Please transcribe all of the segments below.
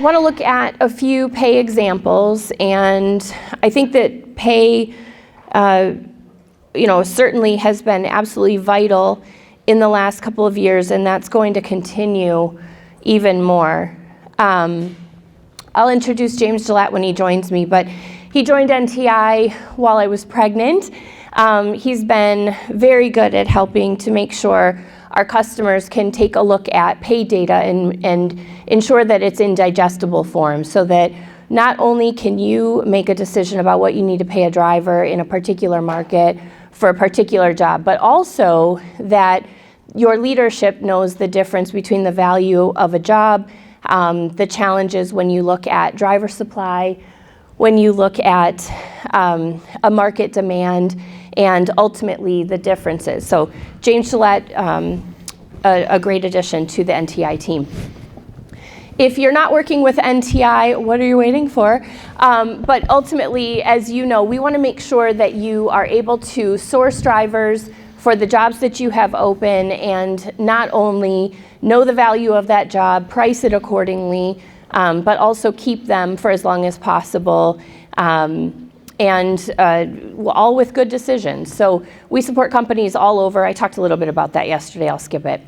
want to look at a few pay examples, and I think that pay, certainly has been absolutely vital in the last couple of years, and that's going to continue even more. I'll introduce James Gillette when he joins me, but he joined NTI while I was pregnant. He's been very good at helping to make sure our customers can take a look at pay data and ensure that it's in digestible form, so that not only can you make a decision about what you need to pay a driver in a particular market for a particular job, but also that your leadership knows the difference between the value of a job, the challenges when you look at driver supply, when you look at a market demand, and ultimately the differences. So James Gillette, a great addition to the NTI team. If you're not working with NTI, what are you waiting for? But ultimately, as you know, we want to make sure that you are able to source drivers for the jobs that you have open, and not only know the value of that job, price it accordingly, but also keep them for as long as possible, and all with good decisions. So we support companies all over. I talked a little bit about that yesterday. I'll skip it.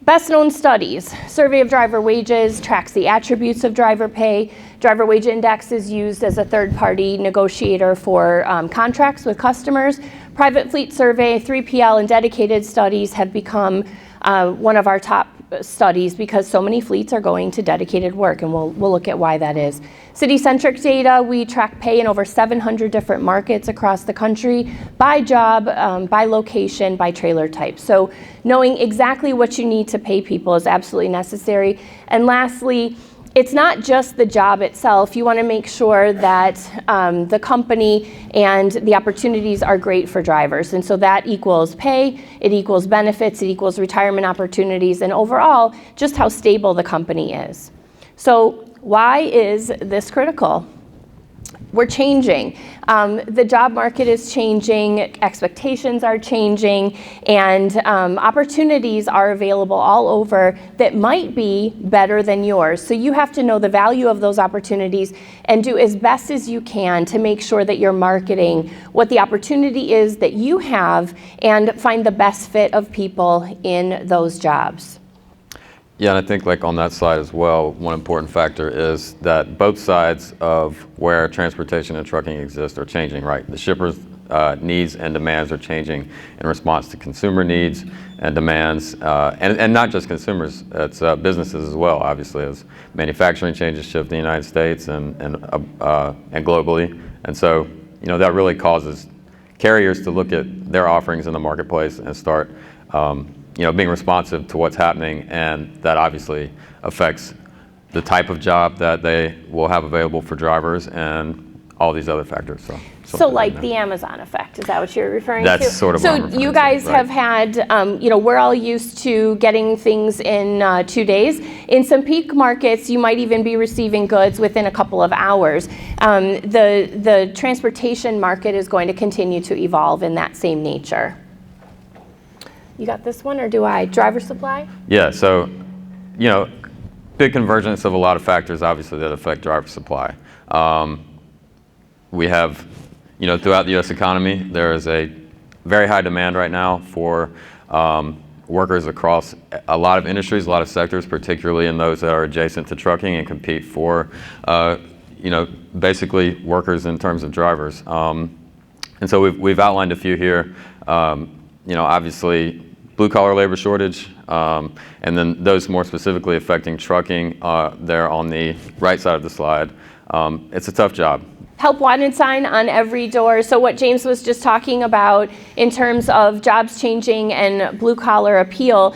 Best known studies. Survey of driver wages tracks the attributes of driver pay. Driver wage index is used as a third-party negotiator for contracts with customers. Private fleet survey, 3PL, and dedicated studies have become one of our top studies because so many fleets are going to dedicated work, and we'll look at why that is. City-centric data, we track pay in over 700 different markets across the country by job, by location, by trailer type. So knowing exactly what you need to pay people is absolutely necessary. And lastly, it's not just the job itself. You want to make sure that the company and the opportunities are great for drivers. And so that equals pay, it equals benefits, it equals retirement opportunities, and overall, just how stable the company is. So why is this critical? We're changing. The job market is changing, expectations are changing, and opportunities are available all over that might be better than yours. So you have to know the value of those opportunities and do as best as you can to make sure that you're marketing what the opportunity is that you have and find the best fit of people in those jobs. Yeah, and I think like on that side as well, one important factor is that both sides of where transportation and trucking exist are changing, right? The shippers' needs and demands are changing in response to consumer needs and demands, and not just consumers, it's businesses as well, obviously, as manufacturing changes shift in the United States and globally. And so, that really causes carriers to look at their offerings in the marketplace and start being responsive to what's happening, and that obviously affects the type of job that they will have available for drivers and all these other factors. So like the Amazon effect, is that what you're referring to? That's sort of what I'm referring to. So you guys have had, we're all used to getting things in 2 days. In some peak markets, you might even be receiving goods within a couple of hours. The transportation market is going to continue to evolve in that same nature. You got this one, or do I? Driver supply? Yeah, so, big convergence of a lot of factors, obviously, that affect driver supply. We have, throughout the U.S. economy, there is a very high demand right now for workers across a lot of industries, a lot of sectors, particularly in those that are adjacent to trucking and compete for, basically workers in terms of drivers. And so we've outlined a few here. Obviously, blue-collar labor shortage, and then those more specifically affecting trucking, there on the right side of the slide. It's a tough job. Help wanted sign on every door. So what James was just talking about in terms of jobs changing and blue-collar appeal,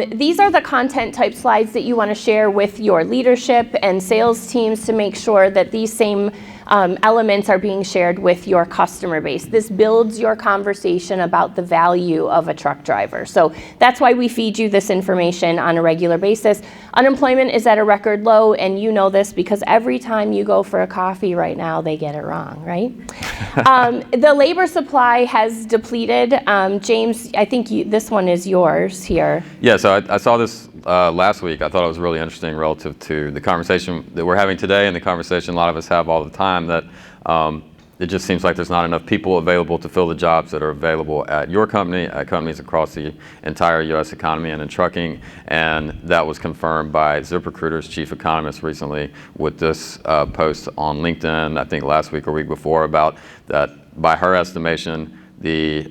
these are the content type slides that you want to share with your leadership and sales teams to make sure that these same elements are being shared with your customer base. This builds your conversation about the value of a truck driver. So that's why we feed you this information on a regular basis. Unemployment is at a record low, and you know this because every time you go for a coffee right now, they get it wrong, right? The labor supply has depleted. James, I think this one is yours here. Yeah, so I saw this last week. I thought it was really interesting relative to the conversation that we're having today and the conversation a lot of us have all the time, that it just seems like there's not enough people available to fill the jobs that are available at your company, at companies across the entire U.S. economy and in trucking. And that was confirmed by ZipRecruiter's chief economist recently with this post on LinkedIn, I think last week or week before, about that by her estimation, the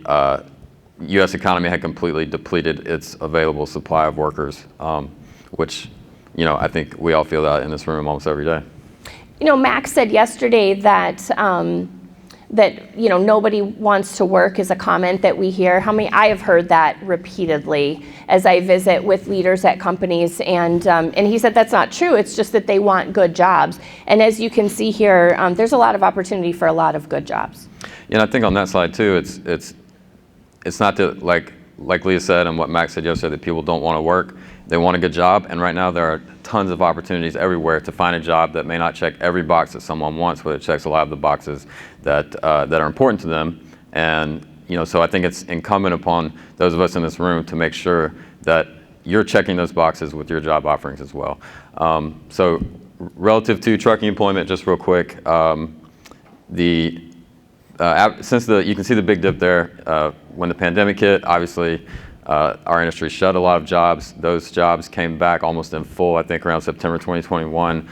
U.S. economy had completely depleted its available supply of workers, which, I think we all feel that in this room almost every day. Max said yesterday that nobody wants to work is a comment that we hear. I have heard that repeatedly as I visit with leaders at companies, and he said that's not true. It's just that they want good jobs. And as you can see here, there's a lot of opportunity for a lot of good jobs. Yeah, and I think on that side too, it's not that like Leah said and what Max said yesterday, that people don't want to work. They want a good job, and right now there are tons of opportunities everywhere to find a job that may not check every box that someone wants, but it checks a lot of the boxes that are important to them. And so I think it's incumbent upon those of us in this room to make sure that you're checking those boxes with your job offerings as well. So relative to trucking employment, just real quick, since you can see the big dip there, when the pandemic hit, obviously our industry shut a lot of jobs. Those jobs came back almost in full, I think around September 2021.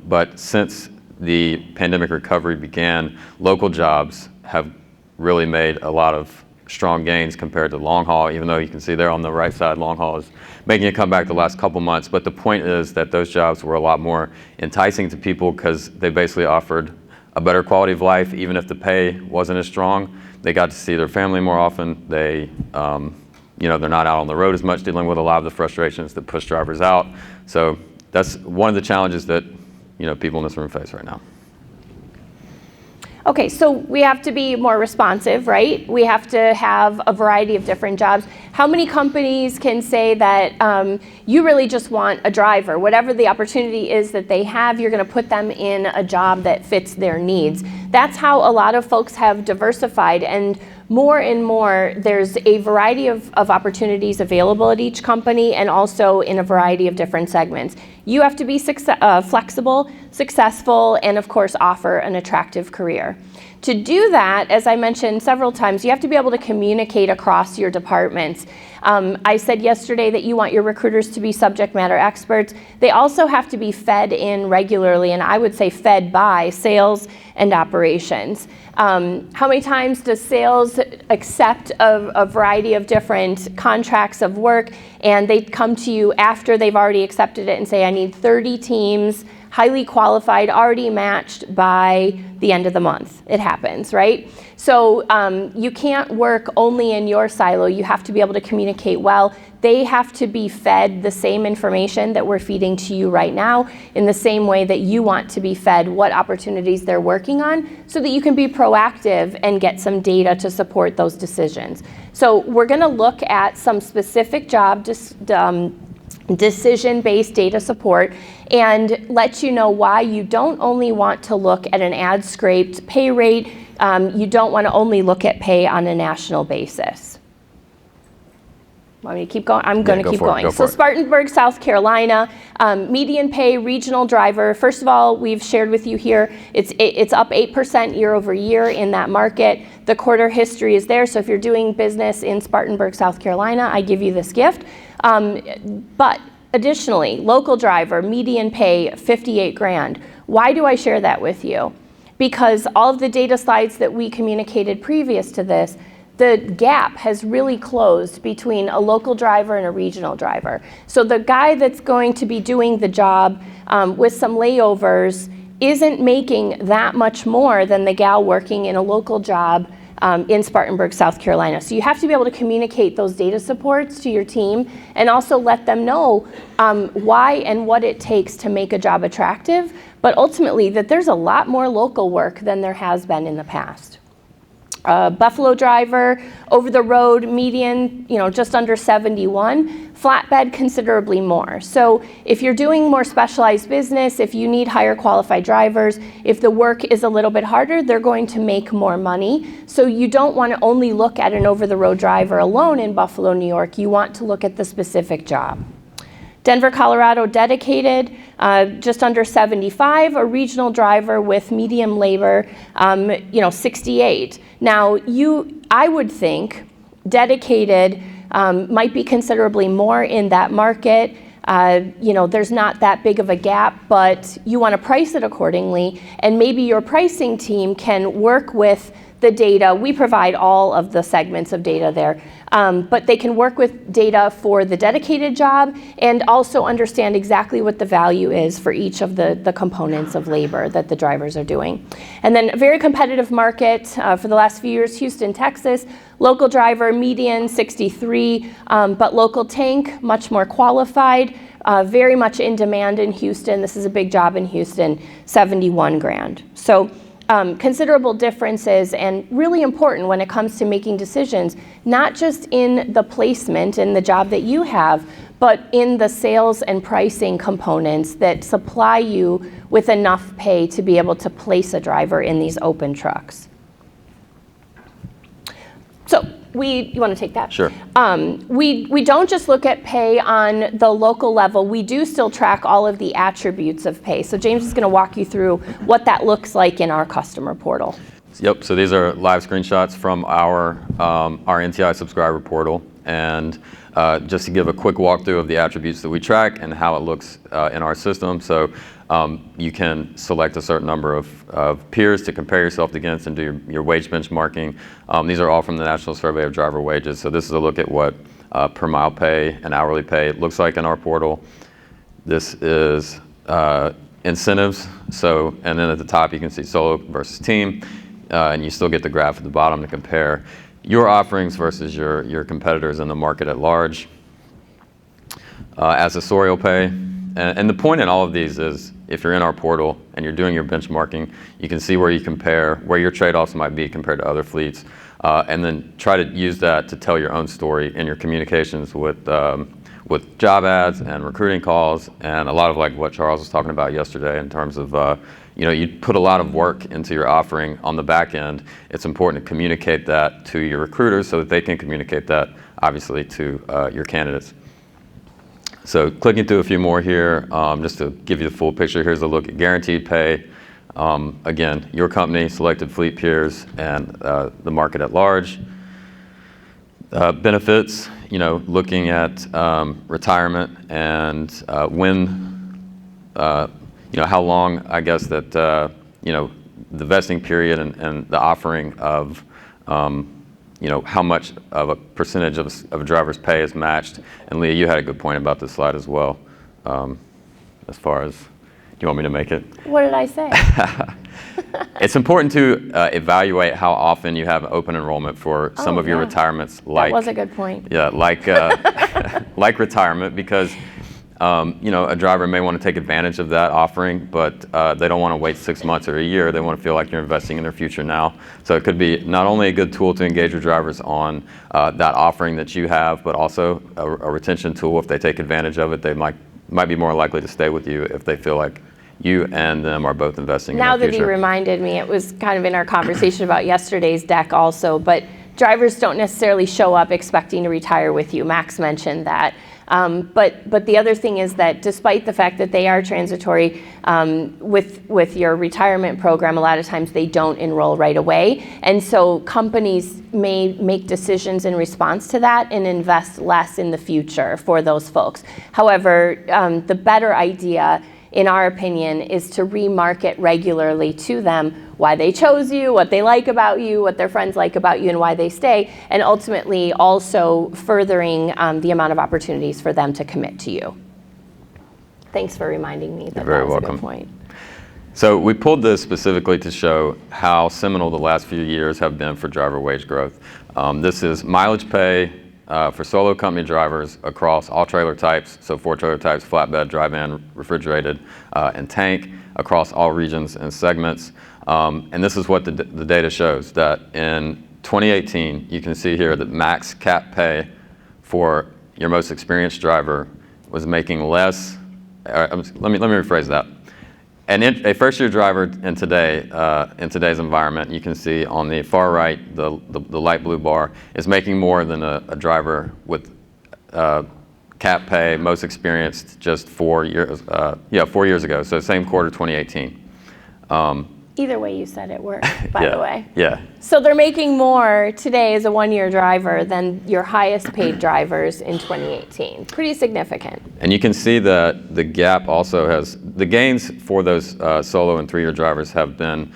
But since the pandemic recovery began, local jobs have really made a lot of strong gains compared to long haul, even though you can see there on the right side, long haul is making a comeback the last couple months. But the point is that those jobs were a lot more enticing to people because they basically offered a better quality of life, even if the pay wasn't as strong. They got to see their family more often. They're not out on the road as much, dealing with a lot of the frustrations that push drivers out. So that's one of the challenges that people in this room face right now. Okay, so we have to be more responsive, right? We have to have a variety of different jobs. How many companies can say that you really just want a driver? Whatever the opportunity is that they have, you're going to put them in a job that fits their needs. That's how a lot of folks have diversified, and more, there's a variety of opportunities available at each company, and also in a variety of different segments. You have to be flexible, successful, and of course offer an attractive career. To do that, as I mentioned several times, you have to be able to communicate across your departments. I said yesterday that you want your recruiters to be subject matter experts. They also have to be fed in regularly, and I would say fed by sales and operations. How many times does sales accept a variety of different contracts of work, and they come to you after they've already accepted it and say, I need 30 teams, highly qualified, already matched by the end of the month? It happens, right? So you can't work only in your silo. You have to be able to communicate well. They have to be fed the same information that we're feeding to you right now, in the same way that you want to be fed what opportunities they're working on, so that you can be proactive and get some data to support those decisions. So we're going to look at some specific job decision-based data support and let you know why you don't only want to look at an ad-scraped pay rate. You don't want to only look at pay on a national basis. Want me to keep going? I'm going to keep going. So Spartanburg, South Carolina, median pay, regional driver. First of all, we've shared with you here, it's up 8% year over year in that market. The quarter history is there, so if you're doing business in Spartanburg, South Carolina, I give you this gift. But additionally, local driver, median pay, 58 grand. Why do I share that with you? Because all of the data slides that we communicated previous to this, the gap has really closed between a local driver and a regional driver. So the guy that's going to be doing the job with some layovers isn't making that much more than the gal working in a local job in Spartanburg, South Carolina. So you have to be able to communicate those data supports to your team and also let them know why and what it takes to make a job attractive, but ultimately that there's a lot more local work than there has been in the past. Buffalo driver, over the road, median, just under 71, flatbed considerably more. So if you're doing more specialized business, if you need higher qualified drivers, if the work is a little bit harder, they're going to make more money. So you don't want to only look at an over the road driver alone in Buffalo, New York. You want to look at the specific job. Denver, Colorado, dedicated, just under 75, a regional driver with medium labor, 68. Now, I would think dedicated might be considerably more in that market. There's not that big of a gap, but you want to price it accordingly, and maybe your pricing team can work with the data. We provide all of the segments of data there, but they can work with data for the dedicated job and also understand exactly what the value is for each of the components of labor that the drivers are doing. And then a very competitive market for the last few years, Houston, Texas, local driver, median 63, but local tank, much more qualified, very much in demand in Houston. This is a big job in Houston, 71 grand. So considerable differences, and really important when it comes to making decisions, not just in the placement and the job that you have, but in the sales and pricing components that supply you with enough pay to be able to place a driver in these open trucks. So you want to take that? Sure. We don't just look at pay on the local level. We do still track all of the attributes of pay. So James is going to walk you through what that looks like in our customer portal. Yep, so these are live screenshots from our NTI subscriber portal. And just to give a quick walkthrough of the attributes that we track and how it looks in our system. So you can select a certain number of peers to compare yourself against and do your wage benchmarking. These are all from the National Survey of Driver Wages. So this is a look at what per mile pay and hourly pay looks like in our portal. This is incentives. So, and then at the top you can see solo versus team, and you still get the graph at the bottom to compare your offerings versus your competitors in the market at large. Accessorial pay. And the point in all of these is if you're in our portal and you're doing your benchmarking, you can see where you compare, where your trade-offs might be compared to other fleets, and then try to use that to tell your own story in your communications with job ads and recruiting calls, and a lot of like what Charles was talking about yesterday in terms of you put a lot of work into your offering on the back end. It's important to communicate that to your recruiters so that they can communicate that obviously to your candidates. So clicking through a few more here, just to give you the full picture, here's a look at guaranteed pay. Again, your company, selected fleet peers, and the market at large. Benefits, looking at retirement and when, how long, I guess, that, the vesting period and the offering of, how much of a percentage of a driver's pay is matched. And Leah, you had a good point about this slide as well, as far as, do you want me to make it? What did I say? It's important to evaluate how often you have open enrollment for some of your retirements. That was a good point. Yeah, like retirement, because a driver may want to take advantage of that offering, but they don't want to wait 6 months or a year. They want to feel like you're investing in their future now. So it could be not only a good tool to engage your drivers on that offering that you have, but also a retention tool. If they take advantage of it, they might be more likely to stay with you if they feel like you and them are both investing in their future. Now that he reminded me, it was kind of in our conversation about yesterday's deck also, but drivers don't necessarily show up expecting to retire with you. Max mentioned that. But the other thing is that despite the fact that they are transitory with your retirement program, a lot of times they don't enroll right away. And so companies may make decisions in response to that and invest less in the future for those folks. However, the better idea, in our opinion, is to remarket regularly to them why they chose you, what they like about you, what their friends like about you, and why they stay, and ultimately also furthering the amount of opportunities for them to commit to you. Thanks for reminding me that that was a good point. So we pulled this specifically to show how seminal the last few years have been for driver wage growth. This is mileage pay for solo company drivers across all trailer types, so 4 trailer types, flatbed, dry van, refrigerated, and tank, across all regions and segments. And this is what the data shows, that in 2018, you can see here that max cap pay for your most experienced driver was making less, let me rephrase that. And a first-year driver in today's environment, you can see on the far right, the light blue bar, is making more than a driver with cap pay, most experienced, just 4 years, 4 years ago. So same quarter, 2018. Either way you said it worked, by the way. Yeah. So they're making more today as a one-year driver than your highest paid drivers in 2018. Pretty significant. And you can see that the gap also has, the gains for those solo and 3-year drivers have been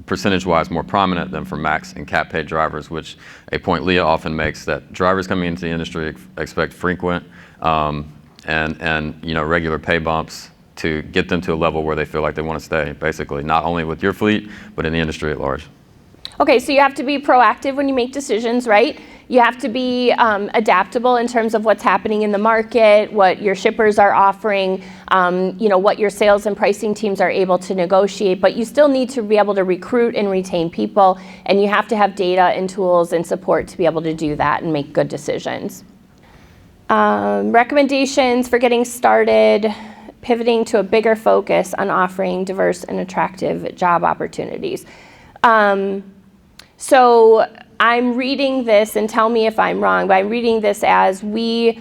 percentage-wise more prominent than for max and cap paid drivers, which a point Leah often makes, that drivers coming into the industry expect frequent and regular pay bumps to get them to a level where they feel like they want to stay, basically, not only with your fleet, but in the industry at large. Okay, so you have to be proactive when you make decisions, right? You have to be adaptable in terms of what's happening in the market, what your shippers are offering, what your sales and pricing teams are able to negotiate, but you still need to be able to recruit and retain people, and you have to have data and tools and support to be able to do that and make good decisions. Recommendations for getting started: pivoting to a bigger focus on offering diverse and attractive job opportunities. So I'm reading this, and tell me if I'm wrong, but I'm reading this as a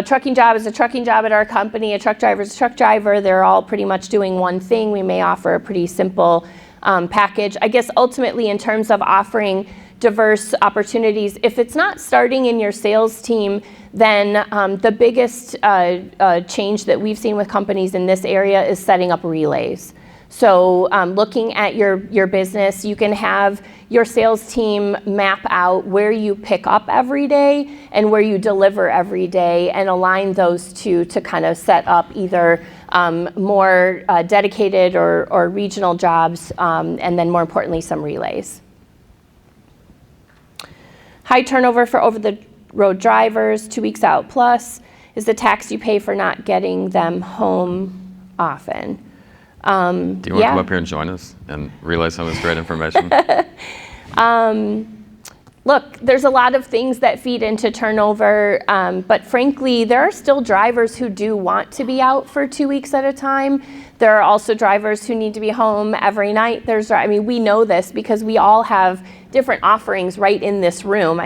trucking job is a trucking job at our company, a truck driver is a truck driver, they're all pretty much doing one thing. We may offer a pretty simple package. I guess ultimately, in terms of offering diverse opportunities, if it's not starting in your sales team, then the biggest change that we've seen with companies in this area is setting up relays. So looking at your business, you can have your sales team map out where you pick up every day and where you deliver every day, and align those two to kind of set up either more dedicated or regional jobs, and then more importantly, some relays. High turnover for over-the-road drivers, 2 weeks out plus, is the tax you pay for not getting them home often. Do you want to come up here and join us and relay some of this great information? Look, there's a lot of things that feed into turnover, but frankly, there are still drivers who do want to be out for 2 weeks at a time. There are also drivers who need to be home every night. We know this because we all have different offerings right in this room.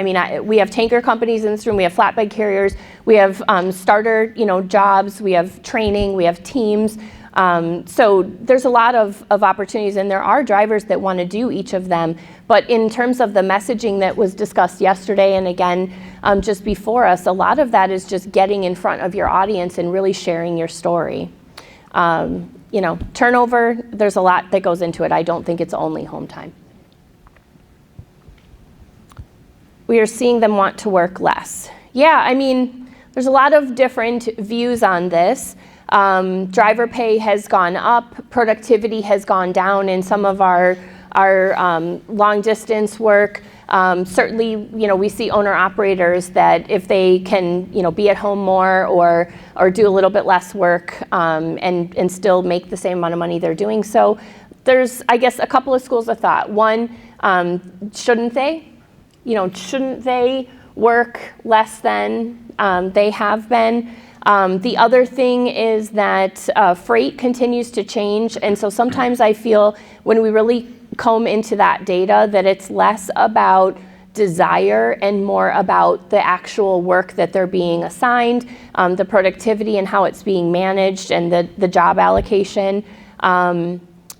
We have tanker companies in this room, we have flatbed carriers, we have starter jobs, we have training, we have teams. So there's a lot of opportunities, and there are drivers that want to do each of them. But in terms of the messaging that was discussed yesterday and again just before us, a lot of that is just getting in front of your audience and really sharing your story. Turnover, there's a lot that goes into it. I don't think it's only home time. We are seeing them want to work less. Yeah, there's a lot of different views on this. Driver pay has gone up, productivity has gone down in some of our long distance work. Certainly, we see owner operators that if they can, be at home more or do a little bit less work and still make the same amount of money they're doing. So there's, I guess, a couple of schools of thought. One, shouldn't they? Shouldn't they work less than they have been? The other thing is that freight continues to change, and so sometimes I feel when we really comb into that data that it's less about desire and more about the actual work that they're being assigned, the productivity and how it's being managed, and the job allocation.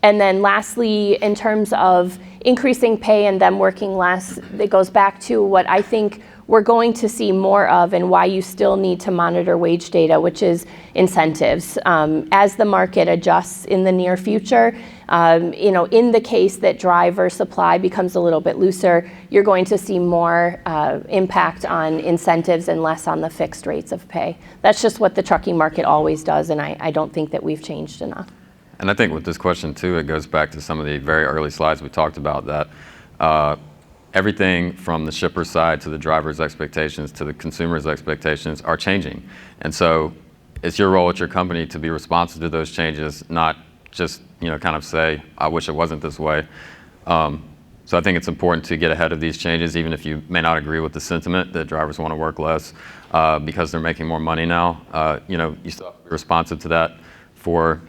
And then lastly, in terms of increasing pay and them working less, it goes back to what I think we're going to see more of, and why you still need to monitor wage data, which is incentives. As the market adjusts in the near future, In the case that driver supply becomes a little bit looser, you're going to see more impact on incentives and less on the fixed rates of pay. That's just what the trucking market always does, and I don't think that we've changed enough. And I think with this question too, it goes back to some of the very early slides we talked about, that everything from the shipper side to the driver's expectations to the consumer's expectations are changing. And so it's your role at your company to be responsive to those changes, not just kind of say, I wish it wasn't this way. So I think it's important to get ahead of these changes, even if you may not agree with the sentiment that drivers want to work less because they're making more money now. You still have to be responsive to that for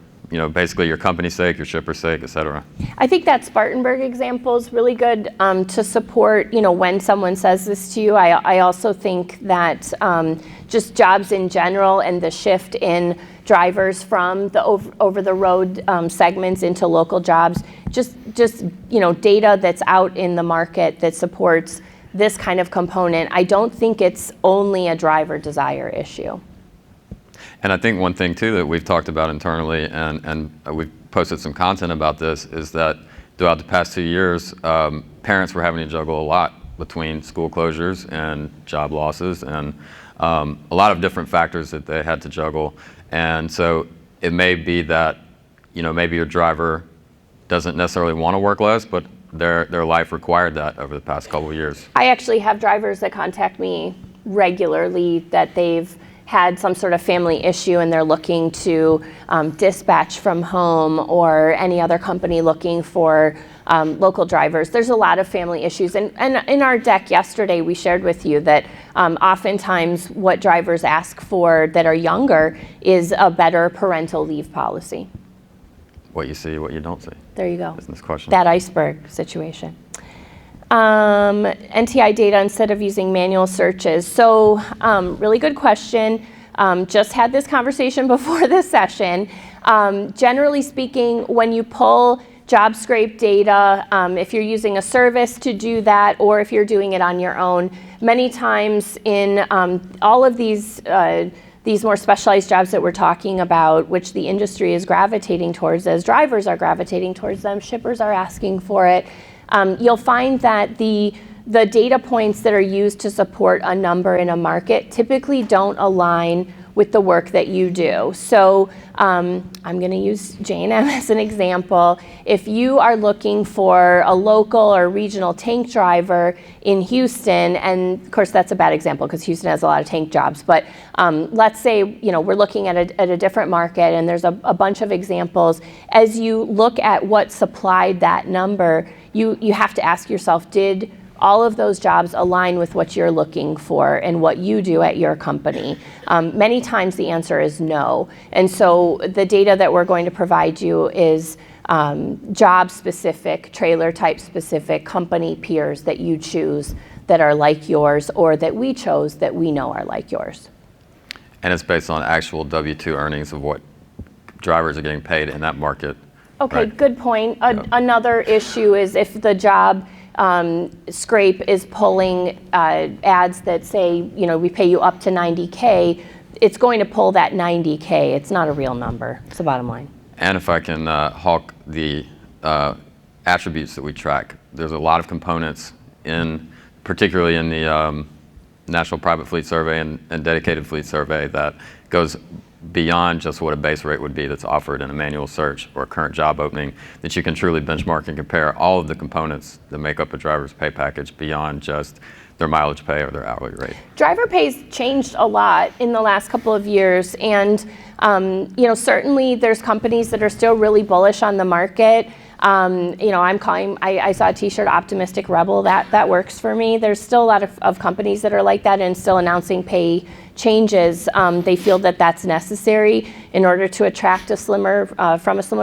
basically your company's sake, your shipper's sake, et cetera. I think that Spartanburg example is really good to support, when someone says this to you. I also think that just jobs in general and the shift in drivers from the over-the-road segments into local jobs, just data that's out in the market that supports this kind of component. I don't think it's only a driver desire issue. And I think one thing too that we've talked about internally, and we've posted some content about this, is that throughout the past 2 years, parents were having to juggle a lot between school closures and job losses and a lot of different factors that they had to juggle. And so it may be that, maybe your driver doesn't necessarily want to work less, but their life required that over the past couple of years. I actually have drivers that contact me regularly that they've had some sort of family issue and they're looking to dispatch from home, or any other company looking for local drivers. There's a lot of family issues. And in our deck yesterday, we shared with you that oftentimes what drivers ask for that are younger is a better parental leave policy. What you see, what you don't see. There you go. Business question. That iceberg situation. NTI data instead of using manual searches. So really good question. Just had this conversation before this session. Generally speaking, when you pull job scrape data, if you're using a service to do that, or if you're doing it on your own, many times in all of these more specialized jobs that we're talking about, which the industry is gravitating towards, as drivers are gravitating towards them, shippers are asking for it, you'll find that the data points that are used to support a number in a market typically don't align with the work that you do. So I'm going to use J&M as an example. If you are looking for a local or regional tank driver in Houston, and of course that's a bad example because Houston has a lot of tank jobs, but let's say we're looking at a different market, and there's a bunch of examples. As you look at what supplied that number, you have to ask yourself, did all of those jobs align with what you're looking for and what you do at your company? Many times the answer is no. And so the data that we're going to provide you is job specific, trailer type specific, company peers that you choose that are like yours, or that we chose that we know are like yours. And it's based on actual W-2 earnings of what drivers are getting paid in that market. Okay, right? Good point. Another issue is if the job scrape is pulling ads that say, we pay you up to 90K, it's going to pull that 90K. It's not a real number. It's the bottom line. And if I can hawk the attributes that we track, there's a lot of components particularly in the National Private Fleet Survey and Dedicated Fleet Survey that goes beyond just what a base rate would be that's offered in a manual search or a current job opening, that you can truly benchmark and compare all of the components that make up a driver's pay package beyond just their mileage pay or their hourly rate. Driver pay's changed a lot in the last couple of years, and certainly there's companies that are still really bullish on the market. I saw a t-shirt, Optimistic Rebel, that works for me. There's still a lot of companies that are like that and still announcing pay changes. They feel that that's necessary in order to attract a slimmer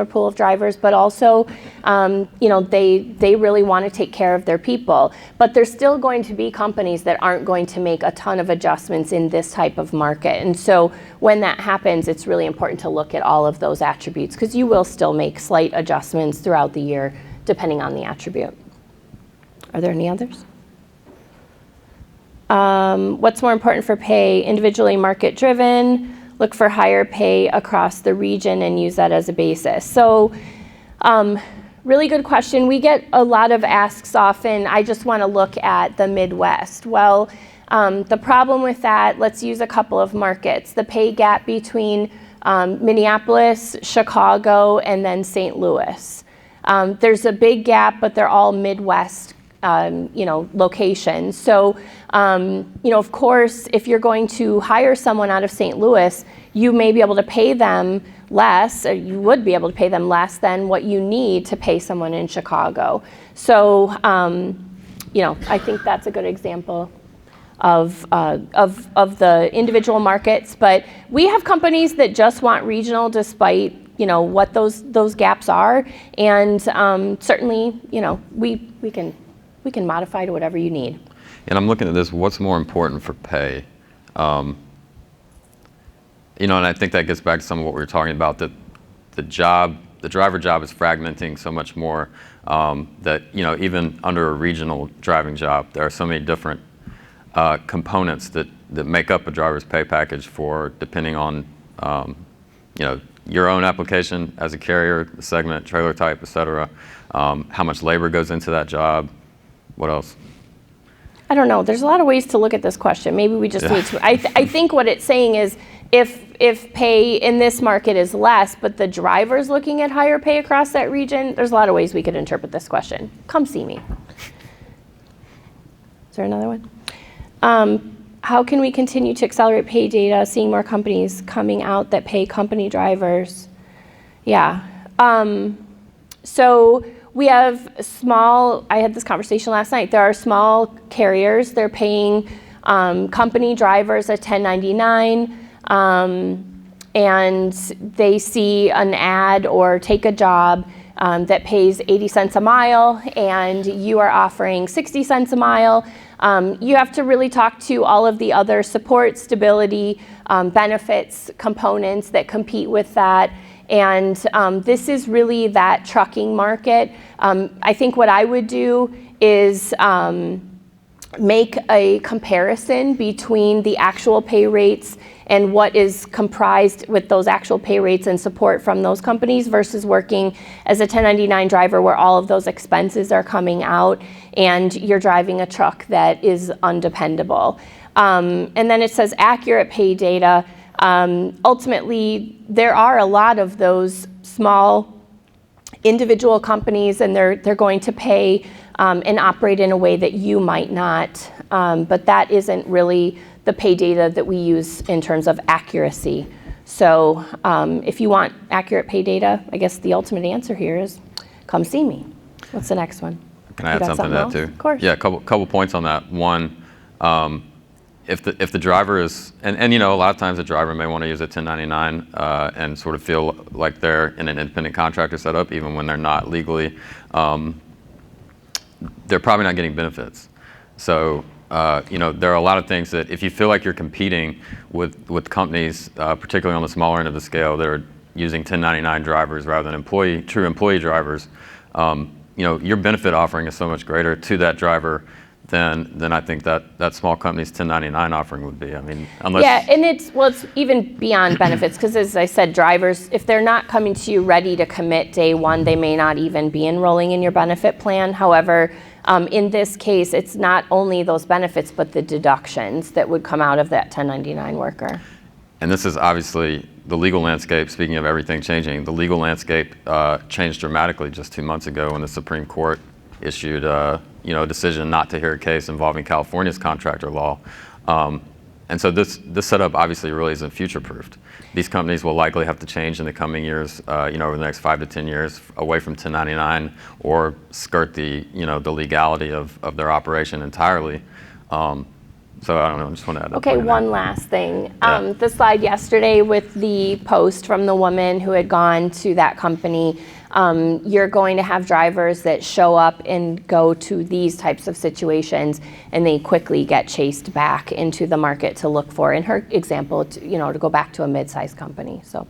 pool of drivers, but also, they really want to take care of their people. But there's still going to be companies that aren't going to make a ton of adjustments in this type of market. And so when that happens, it's really important to look at all of those attributes, because you will still make slight adjustments throughout the year, depending on the attribute. Are there any others? What's more important for pay? Individually market driven, look for higher pay across the region and use that as a basis. So Really good question. We get a lot of asks often, I just want to look at the Midwest. Well, the problem with that, let's use a couple of markets. The pay gap between Minneapolis, Chicago, and then St. Louis. There's a big gap, but they're all Midwest locations. So, of course, if you're going to hire someone out of St. Louis, you may be able to pay them less, or you would be able to pay them less than what you need to pay someone in Chicago. So, I think that's a good example of the individual markets. But we have companies that just want regional, despite what those gaps are, and certainly we can modify to whatever you need. And I'm looking at this. What's more important for pay? And I think that gets back to some of what we were talking about, that the driver job is fragmenting so much more, that, even under a regional driving job, there are so many different components that make up a driver's pay package for, depending on, your own application as a carrier, the segment, trailer type, et cetera, how much labor goes into that job. What else? I don't know. There's a lot of ways to look at this question. Maybe we just need to. I think what it's saying is, if pay in this market is less, but the driver's looking at higher pay across that region, there's a lot of ways we could interpret this question. Come see me. Is there another one? How can we continue to accelerate pay data, seeing more companies coming out that pay company drivers? Yeah. So we have I had this conversation last night. There are small carriers. They're paying company drivers a 1099. And they see an ad or take a job that pays 80 cents a mile, and you are offering 60 cents a mile. You have to really talk to all of the other support, stability, benefits components that compete with that. And this is really that trucking market. I think what I would do is make a comparison between the actual pay rates and what is comprised with those actual pay rates and support from those companies versus working as a 1099 driver where all of those expenses are coming out and you're driving a truck that is undependable. And then it says accurate pay data. Ultimately, there are a lot of those small individual companies, and they're going to pay and operate in a way that you might not. But that isn't really the pay data that we use in terms of accuracy. So if you want accurate pay data, I guess the ultimate answer here is come see me. What's the next one? Can I add something to that too? Of course. Yeah, a couple points on that. One, if the driver is, and a lot of times the driver may want to use a 1099 and sort of feel like they're in an independent contractor setup, even when they're not legally, they're probably not getting benefits. So there are a lot of things that if you feel like you're competing with companies, particularly on the smaller end of the scale, that are using 1099 drivers rather than true employee drivers, your benefit offering is so much greater to that driver than I think that small company's 1099 offering would be. I mean, unless... Yeah, and it's even beyond benefits, because as I said, drivers, if they're not coming to you ready to commit day one, they may not even be enrolling in your benefit plan. However, in this case, it's not only those benefits, but the deductions that would come out of that 1099 worker. And this is obviously the legal landscape. Speaking of everything changing, the legal landscape changed dramatically just 2 months ago when the Supreme Court issued a decision not to hear a case involving California's contractor law. And so this setup obviously really isn't future-proofed. These companies will likely have to change in the coming years, over the next 5 to 10 years, away from 1099 or skirt the legality of their operation entirely. So I don't know, I just want to add that. Okay, one last thing. The slide yesterday with the post from the woman who had gone to that company, you're going to have drivers that show up and go to these types of situations, and they quickly get chased back into the market to look for, in her example, to go back to a mid-sized company. So.